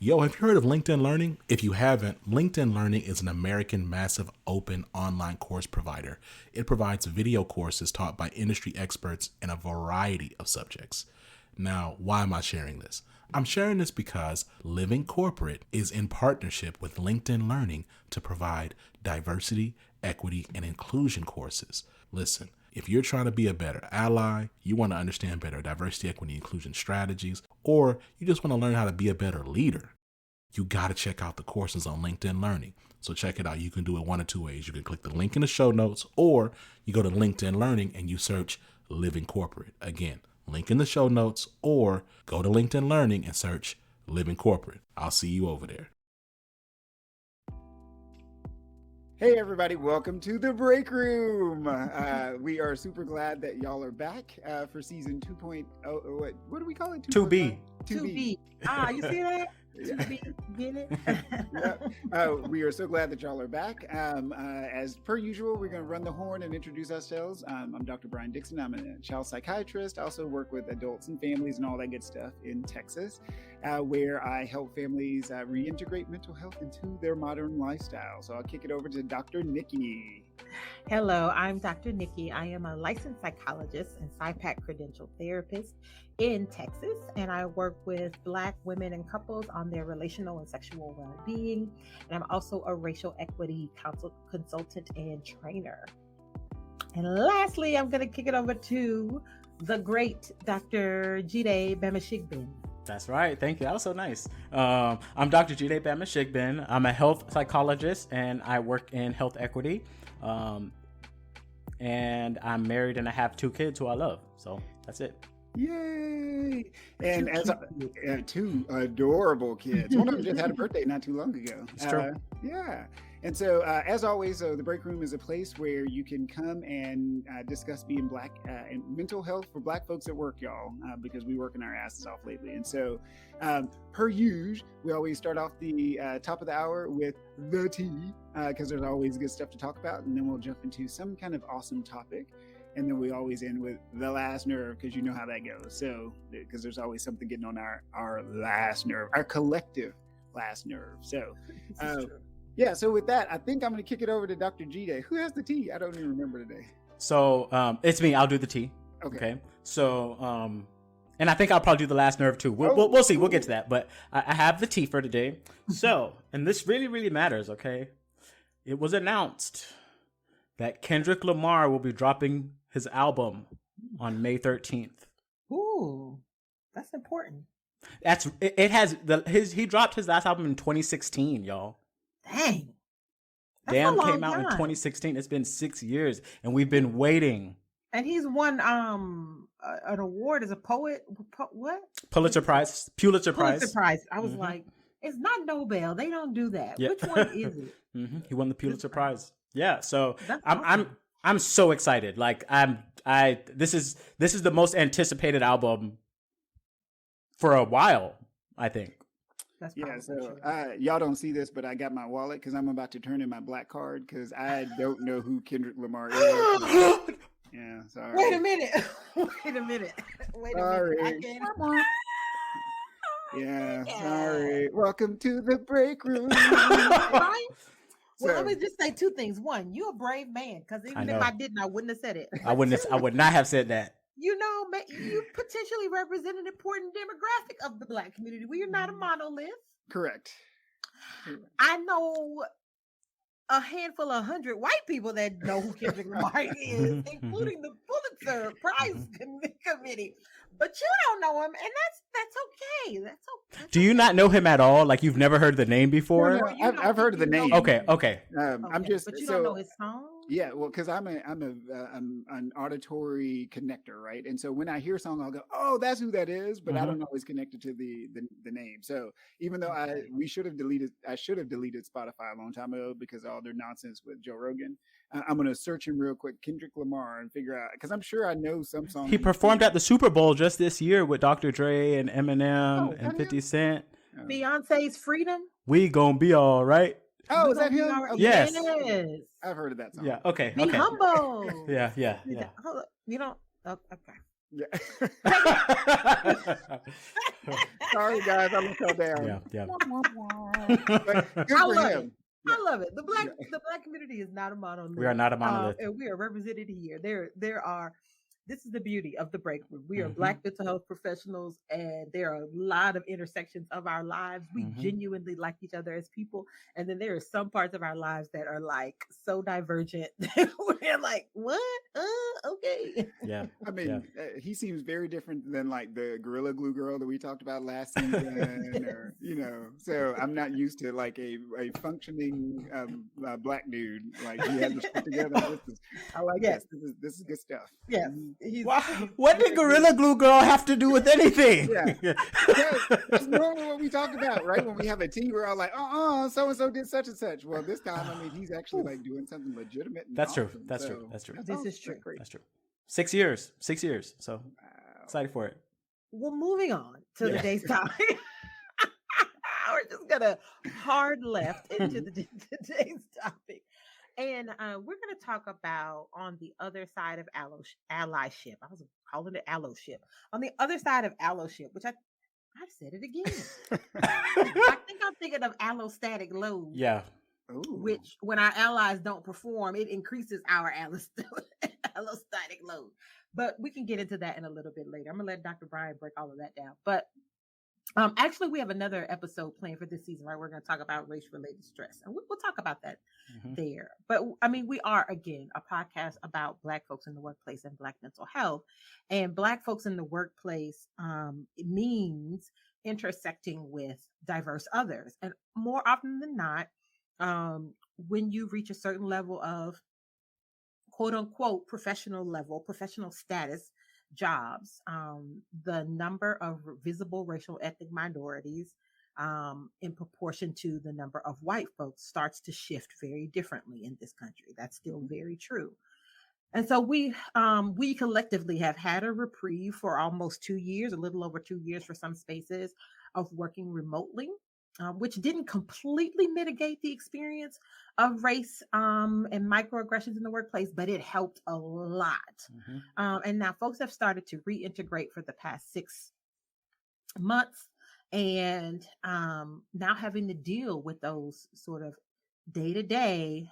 Yo, have you heard of LinkedIn Learning? If you haven't, LinkedIn Learning is an American massive open online course provider. It provides video courses taught by industry experts in a variety of subjects. Now, why am I sharing this? I'm sharing this because Living Corporate is in partnership with LinkedIn Learning to provide diversity, equity, and inclusion courses. Listen, if you're trying to be a better ally, you want to understand better diversity, equity, inclusion strategies, or you just want to learn how to be a better leader, you got to check out the courses on LinkedIn Learning. So check it out. You can do it one of two ways. You can click the link in the show notes, or you go to LinkedIn Learning and you search Living Corporate. Again, link in the show notes, or go to LinkedIn Learning and search Living Corporate. I'll see you over there. Hey everybody, welcome to the break room. We are super glad that y'all are back for season 2.0. What do we call it? 2B. 2B. You see that? 2B, get it? We are so glad that y'all are back. As per usual, we're going to run the horn and introduce ourselves. I'm Dr. Brian Dixon. I'm a child psychiatrist. I also work with adults and families and all that good stuff in Texas, where I help families reintegrate mental health into their modern lifestyle. So I'll kick it over to Dr. Nikki. Hello, I'm Dr. Nikki. I am a licensed psychologist and PsyPAC credentialed therapist in Texas, and I work with Black women and couples on their relational and sexual well-being. And I'm also a racial equity consultant and trainer. And lastly, I'm going to kick it over to the great Dr. Jide Bamishigbin. That's right. Thank you. That was so nice. I'm Dr. Jide Bamishigbin. I'm a health psychologist and I work in health equity. And I'm married and I have 2 kids who I love. So that's it. Yay! And as two adorable kids. One of them just had a birthday not too long ago. It's true. Yeah. And so, as always, the break room is a place where you can come and discuss being Black and mental health for Black folks at work, y'all, because we working our asses off lately. And so, per usual, we always start off the top of the hour with the tea, because there's always good stuff to talk about. And then we'll jump into some kind of awesome topic. And then we always end with the last nerve, because you know how that goes. So, because there's always something getting on our last nerve, our collective last nerve. So, yeah. So with that, I think I'm going to kick it over to Dr. Jide. Who has the tea? I don't even remember today. So it's me. I'll do the tea. Okay. So, and I think I'll probably do the last nerve too. We'll see. We'll get to that. But I have the tea for today. So, and this really, really matters. Okay. It was announced that Kendrick Lamar will be dropping his album on May 13th. Ooh, that's important. He dropped his last album in 2016, y'all. Dang. Damn came out in 2016. It's been 6 years and we've been waiting. And he's won an award as a poet. What? Pulitzer Prize. I was like, it's not Nobel. They don't do that. Yep. Which one is it? He won the Pulitzer Prize. Yeah, so awesome. I'm so excited. Like this is the most anticipated album for a while, I think. Yeah, so y'all don't see this, but I got my wallet because I'm about to turn in my black card because I don't know who Kendrick Lamar is. Yeah, sorry. Wait a minute. Sorry. Yeah, sorry. Welcome to the break room. Right? Well, let me just say 2 things. One, you're a brave man, because even if I didn't, I wouldn't have said it. I would not have said that. You know, you potentially represent an important demographic of the Black community. We are not a monolith. Correct. I know a handful of 100 white people that know who Kendrick Lamar is, including the Pulitzer Prize Committee. But you don't know him, and that's okay. That's okay. Do you not know him at all? Like you've never heard the name before? No, I've heard of the name. Okay. I'm just. But you don't know his song. Yeah, well, because I'm an auditory connector, right? And so when I hear a song, I'll go, "Oh, that's who that is," but I don't always connect it to the name. So even though I should have deleted Spotify a long time ago because of all their nonsense with Joe Rogan. I'm gonna search him real quick, Kendrick Lamar, and figure out because I'm sure I know some songs. He performed at the Super Bowl just this year with Dr. Dre and Eminem and 50 Cent. Beyonce's Freedom. We gonna be all right. Oh, is that him? Yes. I've heard of that song. Yeah. Okay. Be humble. Yeah. You know. Okay. Yeah. Sorry, guys, I let y'all down. Yeah. But good I for love him. it. I love it. The black community is not a monolith. We are not a monolith. And we are represented here. There are. This is the beauty of the break room. We are Black mental health professionals, and there are a lot of intersections of our lives. We genuinely like each other as people, and then there are some parts of our lives that are like so divergent. We're like, what? Okay. Yeah. I mean, he seems very different than like the Gorilla Glue girl that we talked about last season, or So I'm not used to like a functioning Black dude. Like he has his shit together. I like this. This is good stuff. Yes. What did Gorilla Glue girl have to do with anything? Yeah, that's normally what we talk about, right? When we have a team, we're all like, so and so did such and such. Well, this time, I mean, he's actually like doing something legitimate. That's true. Awesome. That's So, true. That's true. This is true. That's true. 6 years. 6 years. So excited for it. Well, moving on to today's topic. We're just gonna hard left into today's topic. And we're going to talk about on the other side of allyship. I was calling it alloship. On the other side of alloship, which I said it again. I think I'm thinking of allostatic load. Yeah. Ooh. Which, when our allies don't perform, it increases our allostatic load. But we can get into that in a little bit later. I'm going to let Dr. Brian break all of that down. But actually, we have another episode planned for this season, right? We're going to talk about race-related stress, and we'll talk about that there. But I mean, we are, again, a podcast about Black folks in the workplace and Black mental health. And Black folks in the workplace it means intersecting with diverse others. And more often than not, when you reach a certain level of quote unquote professional status jobs, the number of visible racial ethnic minorities in proportion to the number of white folks starts to shift very differently in this country. That's still very true. And so we collectively have had a reprieve for almost 2 years, a little over 2 years for some spaces, of working remotely, which didn't completely mitigate the experience of race and microaggressions in the workplace, but it helped a lot. And now folks have started to reintegrate for the past 6 months, and now having to deal with those sort of day-to-day,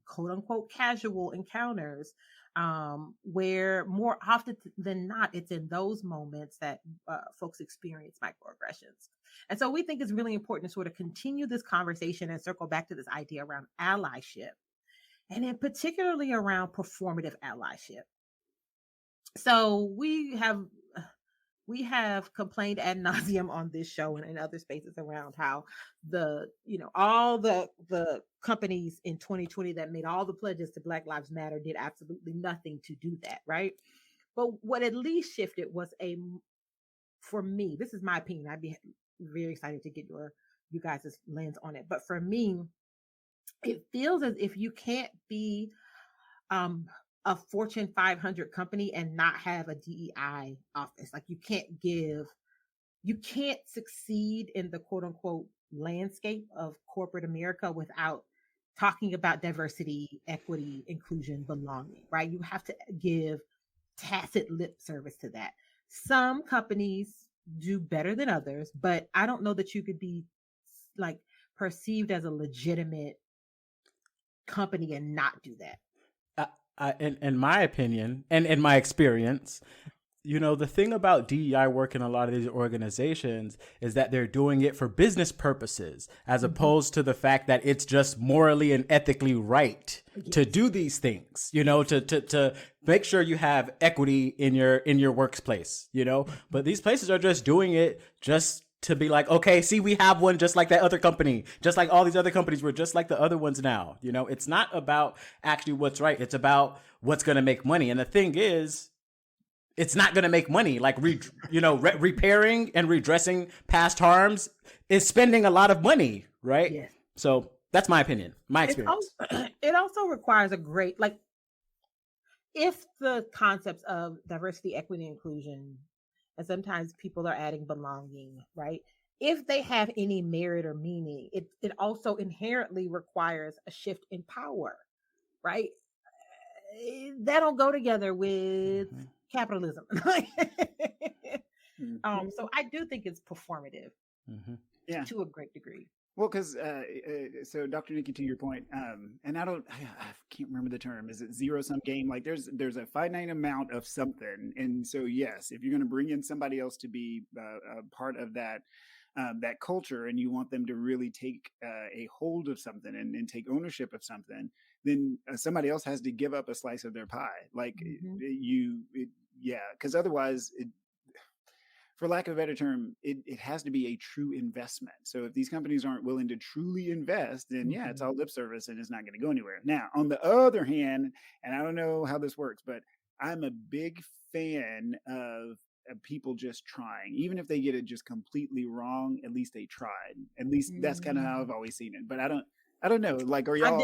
quote unquote, casual encounters, where more often than not, it's in those moments that folks experience microaggressions. And so we think it's really important to sort of continue this conversation and circle back to this idea around allyship, and in particularly around performative allyship. So we have complained ad nauseum on this show and in other spaces around how all the companies in 2020 that made all the pledges to Black Lives Matter did absolutely nothing to do that, right? But what at least shifted was for me, this is my opinion, I'd be very excited to get you guys' lens on it. But for me, it feels as if you can't be a Fortune 500 company and not have a DEI office. Like you can't succeed in the quote unquote landscape of corporate America without talking about diversity, equity, inclusion, belonging, right? You have to give tacit lip service to that. Some companies do better than others, but I don't know that you could be like perceived as a legitimate company and not do that. In my opinion and in my experience, the thing about DEI work in a lot of these organizations is that they're doing it for business purposes, as opposed to the fact that it's just morally and ethically right to do these things, to make sure you have equity in your workplace, but these places are just doing it just to be like, okay, see, we have one just like that other company, just like all these other companies were just like the other ones now. It's not about actually what's right. It's about what's going to make money. And the thing is, it's not going to make money. Like, repairing and redressing past harms is spending a lot of money, right? Yes. So that's my opinion, my experience. It also requires if the concepts of diversity, equity, inclusion, and sometimes people are adding belonging, right? If they have any merit or meaning, it also inherently requires a shift in power, right? That don't go together with capitalism. So I do think it's performative to a great degree. Well, because so Dr. Nikki, to your point, and I can't remember the term. Is it zero sum game? Like there's a finite amount of something, and so yes, if you're going to bring in somebody else to be a part of that culture, and you want them to really take a hold of something and take ownership of something, then somebody else has to give up a slice of their pie. Like because otherwise for lack of a better term, it has to be a true investment. So if these companies aren't willing to truly invest, then it's all lip service and it's not going to go anywhere. Now, on the other hand, and I don't know how this works, but I'm a big fan of people just trying. Even if they get it just completely wrong, at least they tried. At least that's kind of how I've always seen it. But I don't know. Like, are y'all?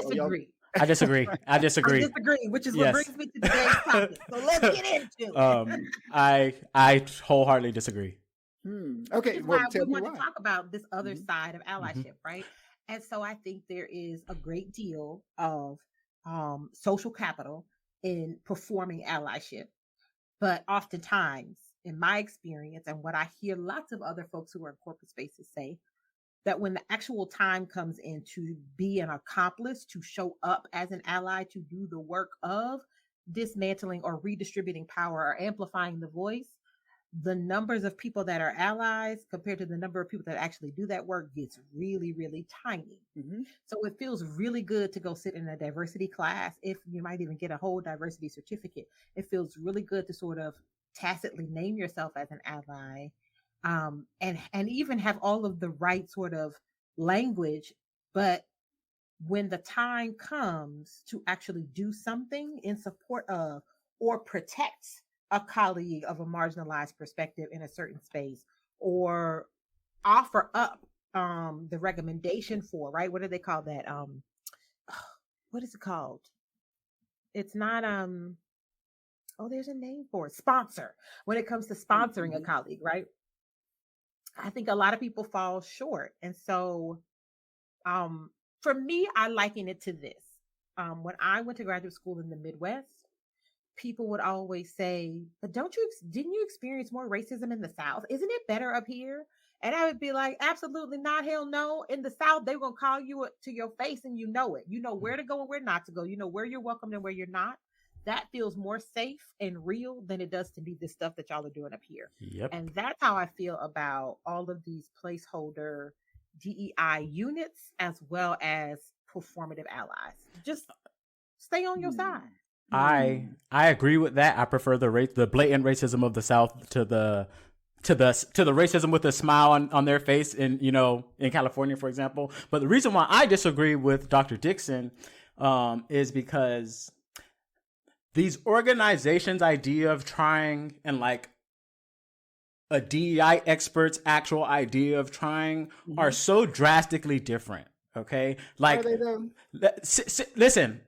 I disagree. I disagree, which is what brings me to today's topic. So let's get into it. I wholeheartely disagree. Okay, well, we want to talk about this other side of allyship, right? And so I think there is a great deal of social capital in performing allyship, but oftentimes, in my experience, and what I hear lots of other folks who are in corporate spaces say, that when the actual time comes in to be an accomplice, to show up as an ally, to do the work of dismantling or redistributing power or amplifying the voice, the numbers of people that are allies compared to the number of people that actually do that work gets really, really tiny. So it feels really good to go sit in a diversity class. If you might even get a whole diversity certificate, it feels really good to sort of tacitly name yourself as an ally. And even have all of the right sort of language, but when the time comes to actually do something in support of or protect a colleague of a marginalized perspective in a certain space, or offer up the recommendation for, right? What do they call that? What is it called? It's not there's a name for it. Sponsor. When it comes to sponsoring a colleague, right? I think a lot of people fall short. And so for me, I liken it to this. When I went to graduate school in the Midwest, people would always say, but didn't you experience more racism in the South? Isn't it better up here? And I would be like, absolutely not. Hell no. In the South, they're going to call you to your face and you know it. You know where to go and where not to go. You know where you're welcome and where you're not. That feels more safe and real than it does to be the stuff that y'all are doing up here. Yep. And that's how I feel about all of these placeholder DEI units as well as performative allies. Just stay on your side. I agree with that. I prefer the blatant racism of the South to the racism with a smile on their face in California, for example. But the reason why I disagree with Dr. Dixon is because these organizations' idea of trying and like a DEI expert's actual idea of trying are so drastically different. Okay, like are they though? Listen,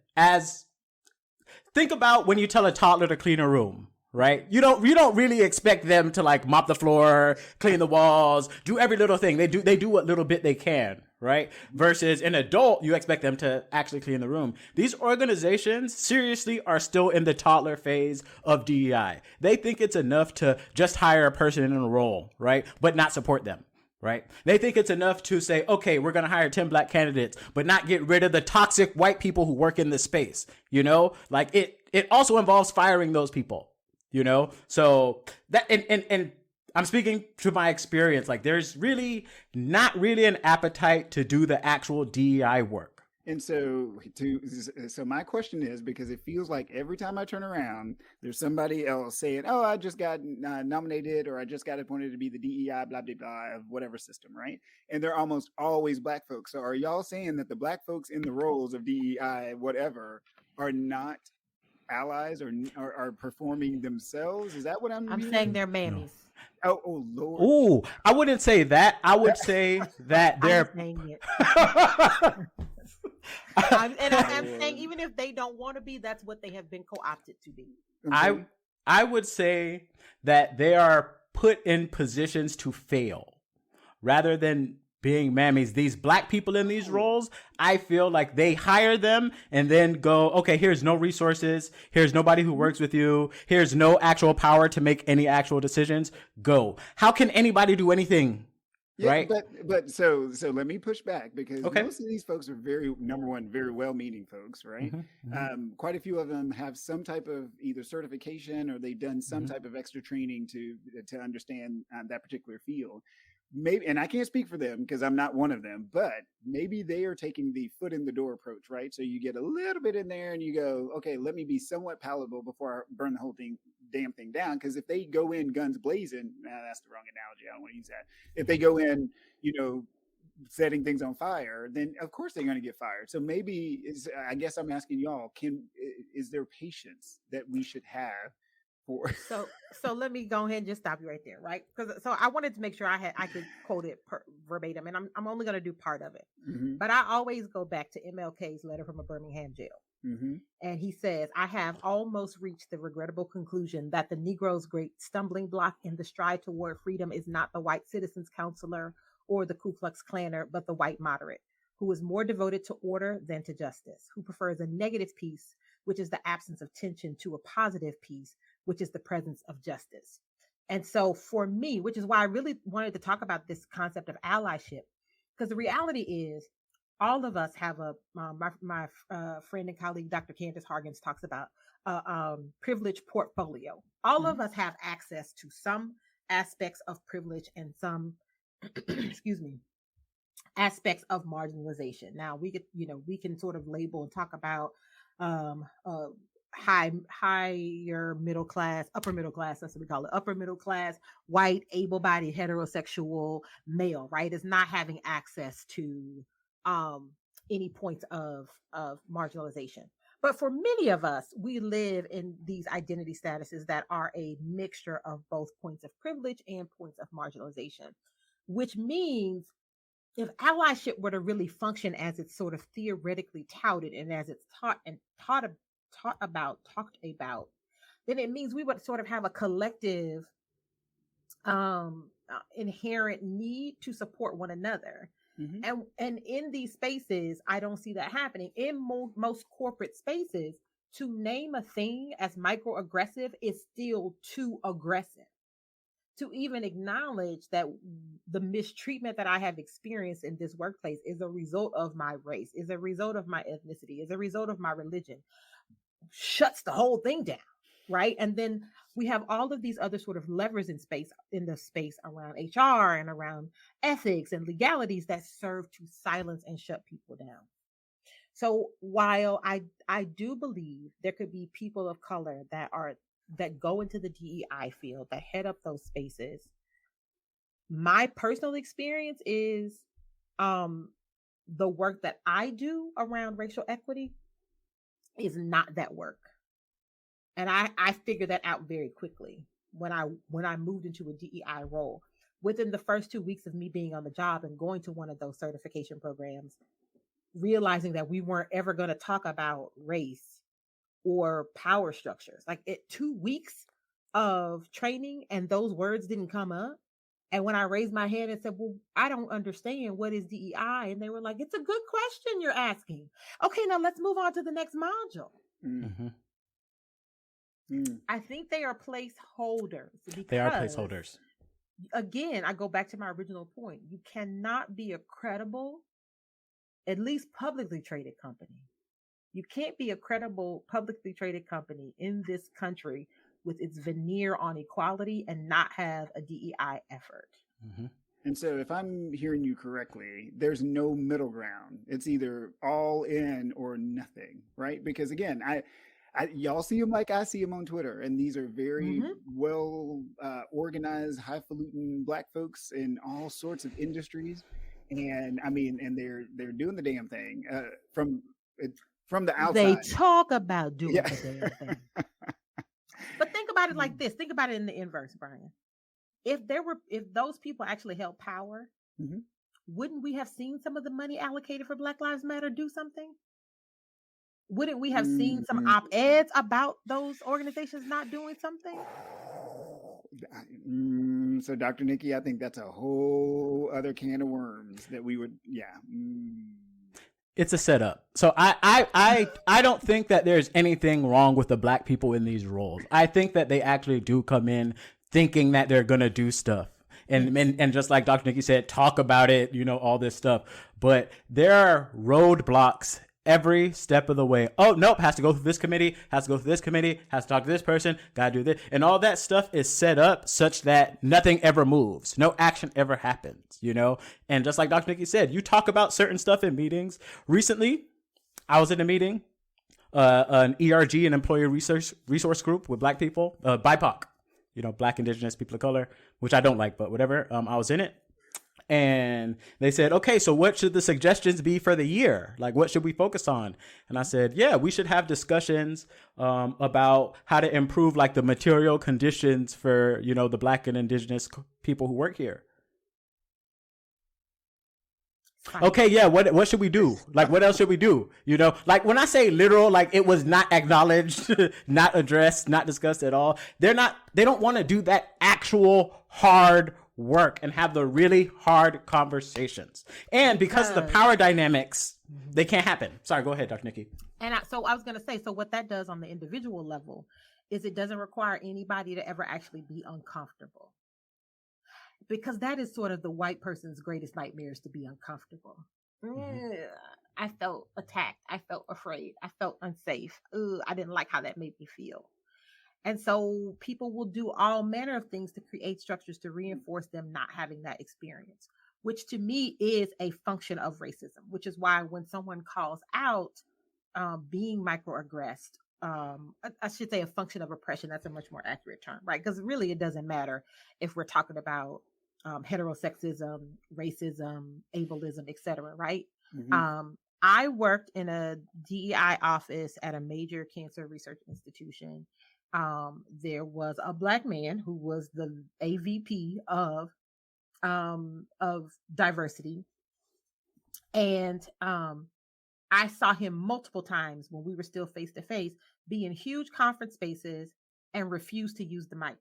think about when you tell a toddler to clean a room. Right? You don't really expect them to like mop the floor, clean the walls, do every little thing. They do what little bit they can, right? Versus an adult, you expect them to actually clean the room. These organizations seriously are still in the toddler phase of DEI. They think it's enough to just hire a person in a role, right? But not support them. Right? They think it's enough to say, okay, we're going to hire 10 black candidates, but not get rid of the toxic white people who work in this space. Like it also involves firing those people. So that, and I'm speaking to my experience, like there's really not really an appetite to do the actual DEI work. And so my question is, because it feels like every time I turn around, there's somebody else saying, oh, I just got nominated, or I just got appointed to be the DEI, blah, blah, blah, of whatever system, right? And they're almost always black folks. So are y'all saying that the black folks in the roles of DEI, whatever, are not allies or are performing themselves? Is that what I'm saying? They're mammies. No. Oh Lord. Ooh, I wouldn't say that. I would say that they're I'm saying even if they don't want to be, that's what they have been co-opted to be. Okay. I would say that they are put in positions to fail rather than being mammies, these black people in these roles, I feel like they hire them and then go, okay, here's no resources. Here's nobody who works with you. Here's no actual power to make any actual decisions. Go. How can anybody do anything? Yeah, right? But so let me push back, because most of these folks are very well-meaning folks, right? Quite a few of them have some type of either certification, or they've done some type of extra training to understand that particular field. Maybe, and I can't speak for them because I'm not one of them, but maybe they are taking the foot in the door approach, right? So you get a little bit in there and you go, okay, let me be somewhat palatable before I burn the whole damn thing down. Because if they go in guns blazing, that's the wrong analogy. I don't want to use that. If they go in, setting things on fire, then of course they're going to get fired. So maybe I guess I'm asking y'all, is there patience that we should have? So let me go ahead and just stop you right there, right? Because I wanted to make sure I could quote it verbatim, and I'm only going to do part of it. But I always go back to MLK's letter from a Birmingham jail, and he says, "I have almost reached the regrettable conclusion that the Negro's great stumbling block in the stride toward freedom is not the white citizens' counselor or the Ku Klux Klaner, but the white moderate, who is more devoted to order than to justice, who prefers a negative peace, which is the absence of tension, to a positive peace, which is the presence of justice." And so for me, which is why I really wanted to talk about this concept of allyship, because the reality is all of us have my friend and colleague, Dr. Candace Hargens, talks about a privilege portfolio. All of us have access to some aspects of privilege and some, excuse me, aspects of marginalization. Now we can sort of label and talk about higher middle class, upper middle class, that's what we call it, upper middle class, white, able-bodied, heterosexual male, right, is not having access to any points of marginalization. But for many of us, we live in these identity statuses that are a mixture of both points of privilege and points of marginalization, which means if allyship were to really function as it's sort of theoretically touted and as it's talked about, then it means we would sort of have a collective inherent need to support one another. And in these spaces, I don't see that happening. In most corporate spaces, to name a thing as microaggressive is still too aggressive. To even acknowledge that the mistreatment that I have experienced in this workplace is a result of my race, is a result of my ethnicity, is a result of my religion, shuts the whole thing down, right? And then we have all of these other sort of levers in the space around HR and around ethics and legalities that serve to silence and shut people down. So while I do believe there could be people of color that go into the DEI field, that head up those spaces, my personal experience is the work that I do around racial equity is not that work. And I figured that out very quickly when I moved into a DEI role. Within the first 2 weeks of me being on the job and going to one of those certification programs, realizing that we weren't ever going to talk about race or power structures. Like 2 weeks of training and those words didn't come up. And when I raised my hand and said, well, I don't understand, what is DEI? And they were like, it's a good question you're asking. Okay, now let's move on to the next module. I think they are placeholders. They are placeholders. Again, I go back to my original point. You cannot be a credible, at least publicly traded company. You can't be a credible publicly traded company in this country with its veneer on equality and not have a DEI effort. And so if I'm hearing you correctly, there's no middle ground. It's either all in or nothing, right? Because again, y'all see them like I see them on Twitter, and these are very well organized, highfalutin Black folks in all sorts of industries, and I mean, and they're doing the damn thing from the outside. They talk about doing the damn thing. But think about it like this. Think about it in the inverse, Brian. If those people actually held power, wouldn't we have seen some of the money allocated for Black Lives Matter do something? Wouldn't we have seen some op-eds about those organizations not doing something? So, Dr. Nikki, I think that's a whole other can of worms that we would, It's a setup. So I don't think that there's anything wrong with the black people in these roles. I think that they actually do come in thinking that they're gonna do stuff. And just like Dr. Nikki said, talk about it, all this stuff. But there are roadblocks every step of the way. Oh, nope, has to go through this committee, has to go through this committee, has to talk to this person, gotta do this. And all that stuff is set up such that nothing ever moves. No action ever happens, And just like Dr. Nikki said, you talk about certain stuff in meetings. Recently, I was in a meeting, an ERG, an employee resource group with black people, BIPOC, black, indigenous, people of color, which I don't like, but whatever. I was in it. And they said, okay, so what should the suggestions be for the year? Like, what should we focus on? And I said, yeah, we should have discussions about how to improve like the material conditions for, the black and indigenous people who work here. Okay, yeah, what should we do? Like, what else should we do? Like when I say literal, like it was not acknowledged, not addressed, not discussed at all. They don't want to do that actual hard work and have the really hard conversations. And because of the power dynamics, they can't happen. Sorry, go ahead, Dr. Nikki. So I was going to say, so what that does on the individual level is it doesn't require anybody to ever actually be uncomfortable. Because that is sort of the white person's greatest nightmares, to be uncomfortable. I felt attacked. I felt afraid. I felt unsafe. I didn't like how that made me feel. And so people will do all manner of things to create structures to reinforce them not having that experience, which to me is a function of racism, which is why when someone calls out being microaggressed, I should say a function of oppression, that's a much more accurate term, right? Because really it doesn't matter if we're talking about heterosexism, racism, ableism, etc., right? I worked in a DEI office at a major cancer research institution. There was a black man who was the AVP of diversity. And I saw him multiple times when we were still face to face, be in huge conference spaces and refuse to use the mic.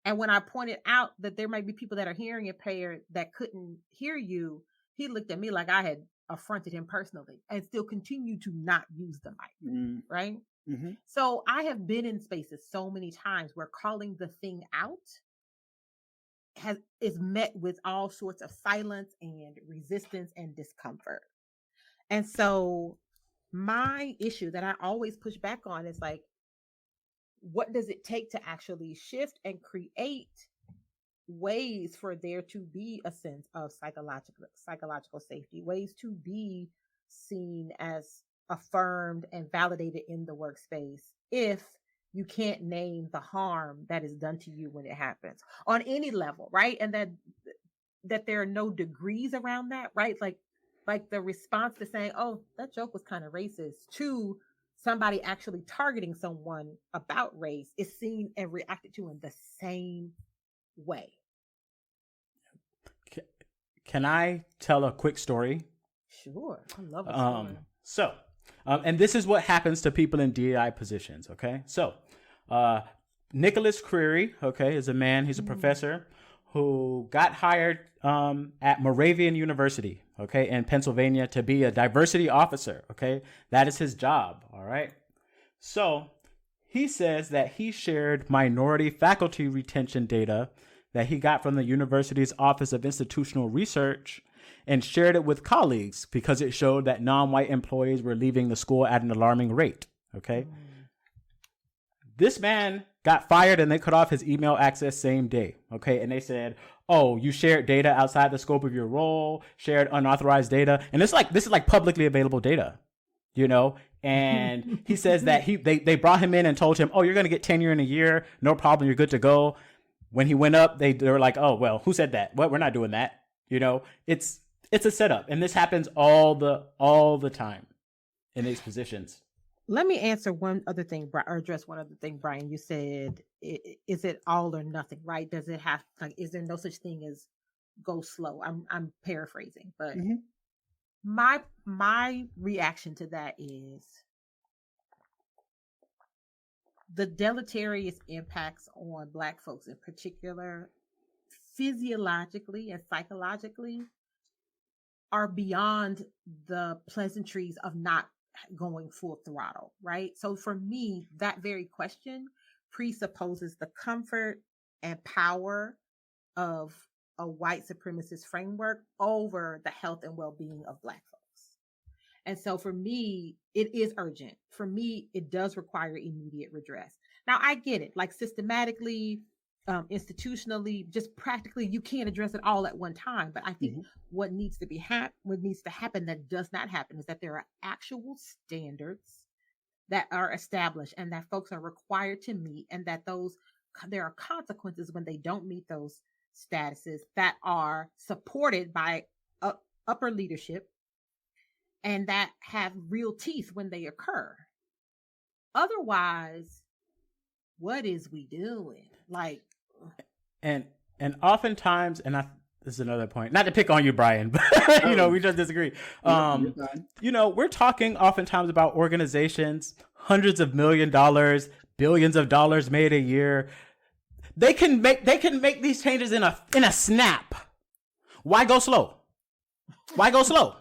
And when I pointed out that there might be people that are hearing impaired that couldn't hear you, he looked at me like I had affronted him personally and still continued to not use the mic. Right? So I have been in spaces so many times where calling the thing out is met with all sorts of silence and resistance and discomfort. And so my issue that I always push back on is like, what does it take to actually shift and create ways for there to be a sense of psychological safety, ways to be seen as affirmed and validated in the workspace if you can't name the harm that is done to you when it happens on any level, right? And that there are no degrees around that, right? Like the response to saying, oh, that joke was kind of racist, to somebody actually targeting someone about race is seen and reacted to in the same way. Can I tell a quick story? Sure. I love a story. And this is what happens to people in DEI positions, okay? So, Nicholas Creary, okay, is a man, he's a professor who got hired at Moravian University, okay, in Pennsylvania to be a diversity officer, okay? That is his job, all right? So, he says that he shared minority faculty retention data that he got from the university's Office of Institutional Research and shared it with colleagues because it showed that non-white employees were leaving the school at an alarming rate, okay? This man got fired and they cut off his email access same day, okay? And they said, oh, you shared data outside the scope of your role, shared unauthorized data. And this is like publicly available data, And he says that they brought him in and told him, oh, you're going to get tenure in a year. No problem. You're good to go. When he went up, they were like, oh, well, who said that? Well, we're not doing that. It's a setup. And this happens all the time in these positions. Let me answer one other thing, or address one other thing, Brian. You said, is it all or nothing, right? Does it have, is there no such thing as go slow? I'm paraphrasing, but my reaction to that is, the deleterious impacts on Black folks in particular, physiologically and psychologically, are beyond the pleasantries of not going full throttle, right? So for me, that very question presupposes the comfort and power of a white supremacist framework over the health and well-being of Black folks. And so for me, it is urgent. For me, it does require immediate redress. Now, I get it, like systematically, institutionally, just practically, you can't address it all at one time. But I think what needs to happen that does not happen is that there are actual standards that are established and that folks are required to meet, and that there are consequences when they don't meet those statuses that are supported by upper leadership and that have real teeth when they occur. Otherwise, what is we doing? Like, and oftentimes, this is another point, not to pick on you, Brian, but we just disagree. We're talking oftentimes about organizations, hundreds of $millions, billions of dollars made a year. They can make these changes in a snap. Why go slow? The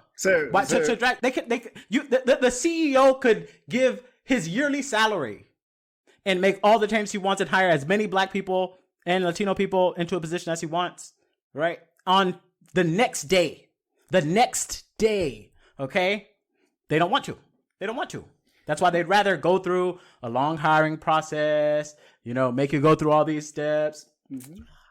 CEO could give his yearly salary and make all the changes he wants and hire as many Black people and Latino people into a position as he wants, right? On the next day. Okay? They don't want to. That's why they'd rather go through a long hiring process, make you go through all these steps.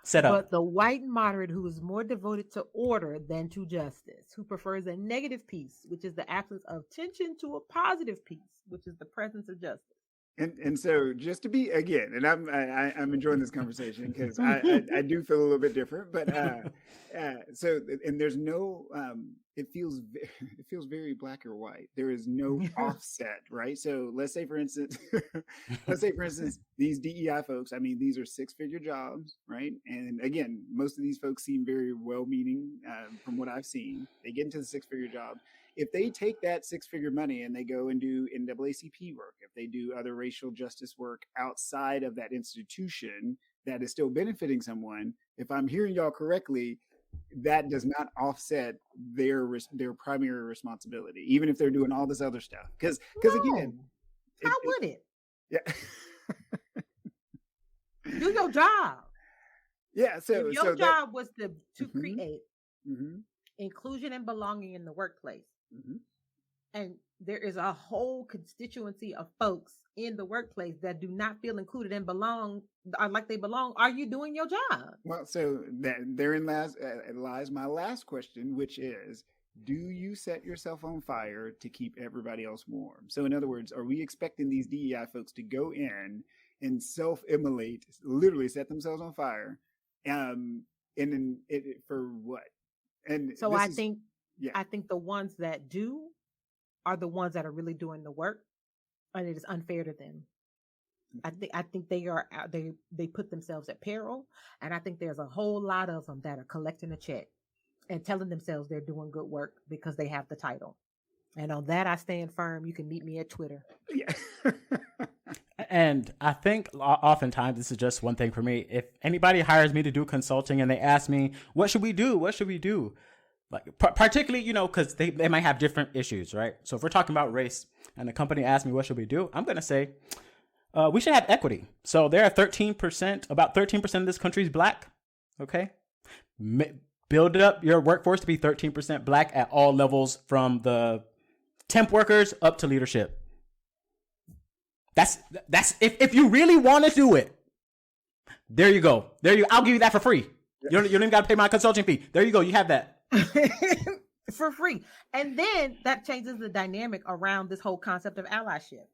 Set up. But the white moderate who is more devoted to order than to justice, who prefers a negative peace, which is the absence of tension, to a positive peace, which is the presence of justice. And so just to be, again, and I'm enjoying this conversation because I do feel a little bit different, but so, and there's no, it feels very black or white. There is no offset, right? So let's say for instance, these DEI folks, I mean, these are 6-figure jobs, right? And again, most of these folks seem very well-meaning from what I've seen. They get into the 6-figure job. If they take that 6-figure money and they go and do NAACP work, if they do other racial justice work outside of that institution that is still benefiting someone, if I'm hearing y'all correctly, that does not offset their primary responsibility, even if they're doing all this other stuff. Because again, how would it? Yeah. Do your job. Yeah. So if your job was to create inclusion and belonging in the workplace. And there is a whole constituency of folks in the workplace that do not feel included and belong, or like they belong. Are you doing your job? Well, so therein lies my last question, which is, do you set yourself on fire to keep everybody else warm? So in other words, are we expecting these DEI folks to go in and self-immolate, literally set themselves on fire, and then for what? And so I think the ones that do are the ones that are really doing the work, and it is unfair to them. I think they put themselves at peril, and I think there's a whole lot of them that are collecting a check and telling themselves they're doing good work because they have the title. And on that, I stand firm. You can meet me at Twitter. Yeah. And I think oftentimes this is just one thing for me. If anybody hires me to do consulting and they ask me, what should we do? What should we do? Like, particularly, because they might have different issues, right? So if we're talking about race and the company asks me, what should we do? I'm going to say, we should have equity. So there are about 13% of this country is Black. Okay. Build up your workforce to be 13% Black at all levels, from the temp workers up to leadership. That's if you really want to do it, there you go. I'll give you that for free. You don't even got to pay my consulting fee. There you go. You have that. For free. And then that changes the dynamic around this whole concept of allyship.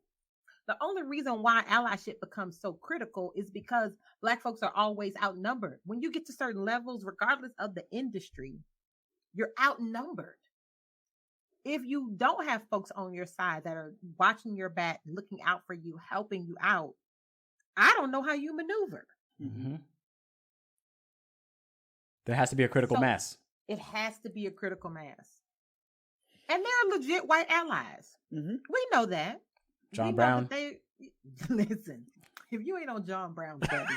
The only reason why allyship becomes so critical is because Black folks are always outnumbered. When you get to certain levels, regardless of the industry, you're outnumbered. If you don't have folks on your side that are watching your back, looking out for you, helping you out, I don't know how you maneuver. Mm-hmm. There has to be a critical mass. It has to be a critical mass. And they're legit white allies. Mm-hmm. We know that. John Brown. Listen, if you ain't on John Brown's studies,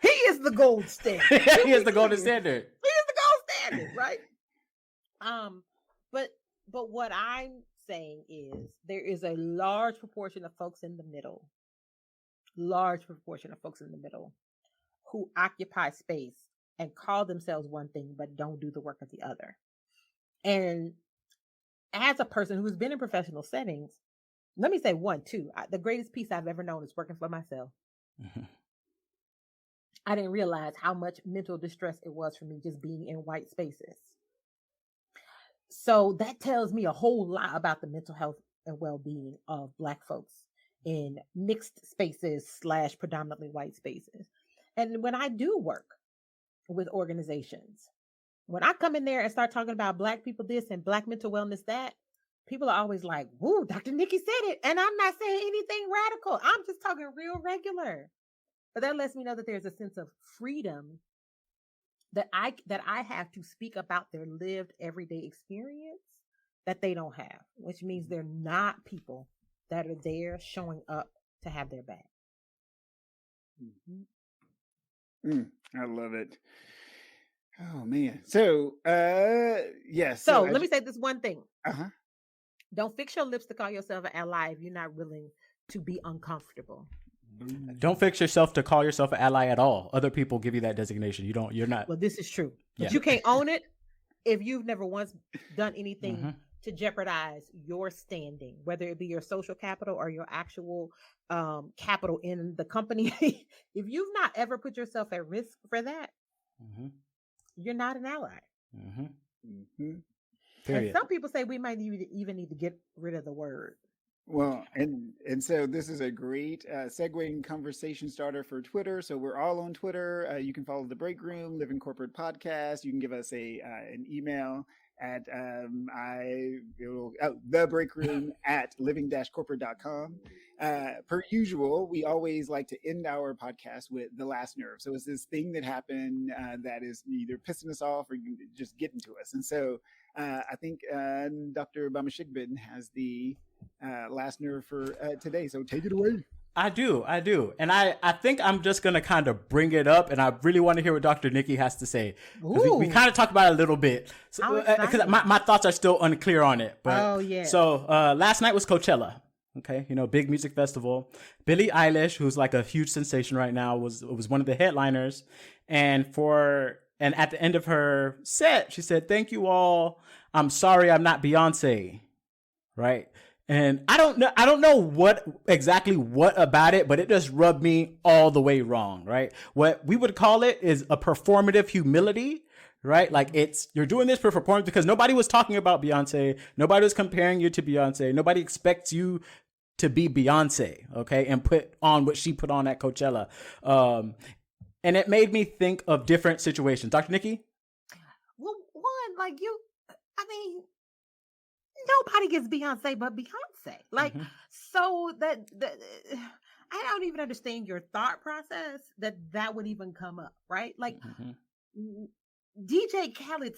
he is the gold standard. He is the golden standard. He is the gold standard, right? But what I'm saying is there is a large proportion of folks in the middle, who occupy space and call themselves one thing but don't do the work of the other. And as a person who's been in professional settings, let me say the greatest peace I've ever known is working for myself. Mm-hmm. I didn't realize how much mental distress it was for me just being in white spaces. So that tells me a whole lot about the mental health and well-being of Black folks in mixed spaces / predominantly white spaces. And when I do work with organizations, when I come in there and start talking about Black people this and Black mental wellness that, people are always like, woo, Dr. Nikki said it. And I'm not saying anything radical. I'm just talking real regular. But that lets me know that there's a sense of freedom that I have to speak about their lived everyday experience that they don't have, which means they're not people that are there showing up to have their back. Mm-hmm. I love it. Oh man. So yes. So let me say this one thing. Uh-huh. Don't fix your lips to call yourself an ally if you're not willing to be uncomfortable. Don't fix yourself to call yourself an ally at all. Other people give you that designation. You're not. Well, this is true. But you can't own it if you've never once done anything to jeopardize your standing, whether it be your social capital or your actual capital in the company. If you've not ever put yourself at risk for that, you're not an ally. And some people say we might even need to get rid of the word. Well, and so this is a great segueing conversation starter for Twitter. So we're all on Twitter. You can follow The Break Room, Living Corporate Podcast. You can give us an email at thebreakroom@living-corporate.com. Per usual, we always like to end our podcast with the last nerve. So it's this thing that happened that is either pissing us off or just getting to us. And so I think Dr. Bamishigbin has the last nerve for today. So take it away. I do. And I think I'm just going to kind of bring it up, and I really want to hear what Dr. Nikki has to say. We kind of talked about it a little bit. Because my thoughts are still unclear on it. But, So last night was Coachella. Okay, big music festival. Billie Eilish, who's like a huge sensation right now, was one of the headliners. And at the end of her set, she said, "Thank you all. I'm sorry I'm not Beyonce." Right? And I don't know what about it, but it just rubbed me all the way wrong, right? What we would call it is a performative humility, right? Like you're doing this for performance because nobody was talking about Beyonce. Nobody was comparing you to Beyonce. Nobody expects you to be Beyonce, okay? And put on what she put on at Coachella. And it made me think of different situations. Dr. Nikki? Well, nobody gets Beyonce but Beyonce. So that I don't even understand your thought process that would even come up, right? DJ Khaled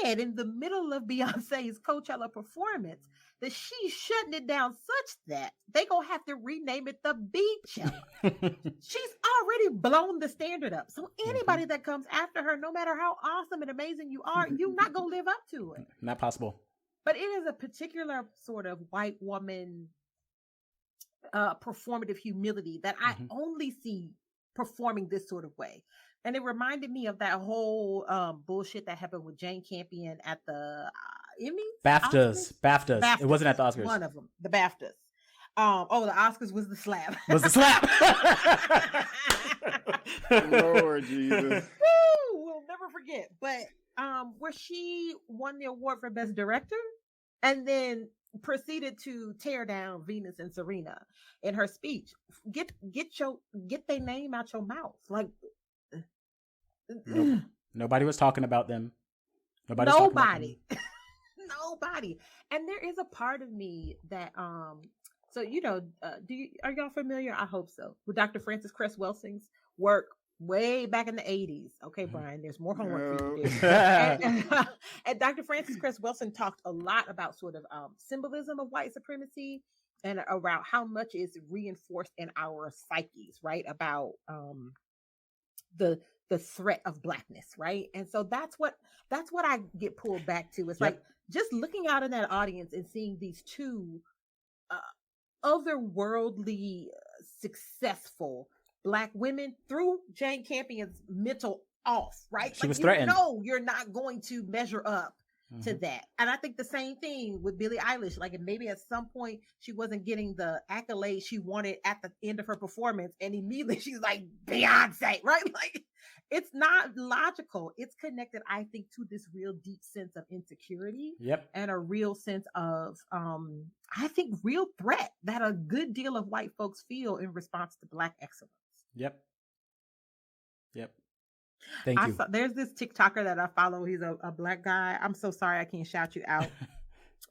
said in the middle of Beyonce's Coachella performance that she's shutting it down such that they gonna have to rename it the Beachella. She's already blown the standard up. So anybody that comes after her, no matter how awesome and amazing you are, you're not gonna live up to it. Not possible. But it is a particular sort of white woman performative humility that I only see performing this sort of way. And it reminded me of that whole bullshit that happened with Jane Campion at the Emmys? BAFTAs. It wasn't at the Oscars. One of them. The BAFTAs. The Oscars was the slap. Lord Jesus. Woo! We'll never forget. But where she won the award for Best Director and then proceeded to tear down Venus and Serena in her speech. Get their name out your mouth. Nope. Nobody was talking about them. Nobody. And there is a part of me that are y'all familiar? I hope so. With Dr. Frances Cress Welsing's work way back in the 80s. Okay, Brian, there's more homework for you to do. And Dr. Frances Cress Welsing talked a lot about sort of symbolism of white supremacy and around how much is reinforced in our psyches, right? About the threat of blackness, right? And so that's what I get pulled back to. It's like just looking out in that audience and seeing these two otherworldly successful Black women through Jane Campion's mental off, right? She like was threatened. You're not going to measure up to that. And I think the same thing with Billie Eilish. Like, maybe at some point she wasn't getting the accolade she wanted at the end of her performance, and immediately she's like Beyonce, right? Like, it's not logical. It's connected, I think, to this real deep sense of insecurity. Yep. And a real sense of I think real threat that a good deal of white folks feel in response to Black excellence. Yep. Thank you. There's this TikToker that I follow. He's a Black guy. I'm so sorry I can't shout you out.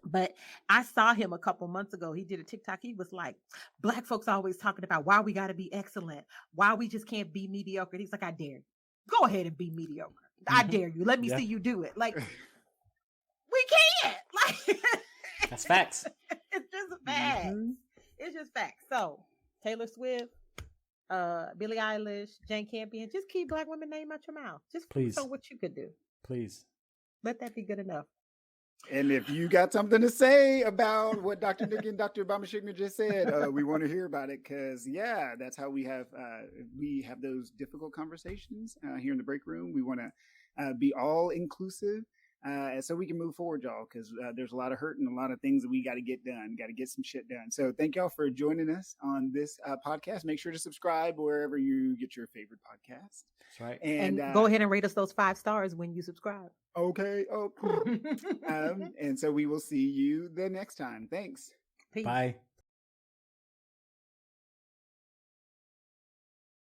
But I saw him a couple months ago. He did a TikTok. He was like, Black folks always talking about why we got to be excellent, why we just can't be mediocre. He's like, I dare you. Go ahead and be mediocre. I dare you. Let me see you do it. Like, we can't. Like, that's facts. It's just facts. It's just facts. So, Taylor Swift, Billie Eilish, Jane Campion, just keep Black women name out your mouth. Just please. So what you could do. Please. Let that be good enough. And if you got something to say about what Dr. Nikki and Dr. Bamishigbin just said, we want to hear about it, because that's how we have those difficult conversations here in the break room. We want to be all inclusive. So we can move forward, y'all, because there's a lot of hurt and a lot of things that we got to get done, got to get some shit done. So thank y'all for joining us on this podcast. Make sure to subscribe wherever you get your favorite podcast. That's right. And go ahead and rate us those 5 stars when you subscribe. Okay. Oh, and so we will see you the next time. Thanks. Peace. Bye.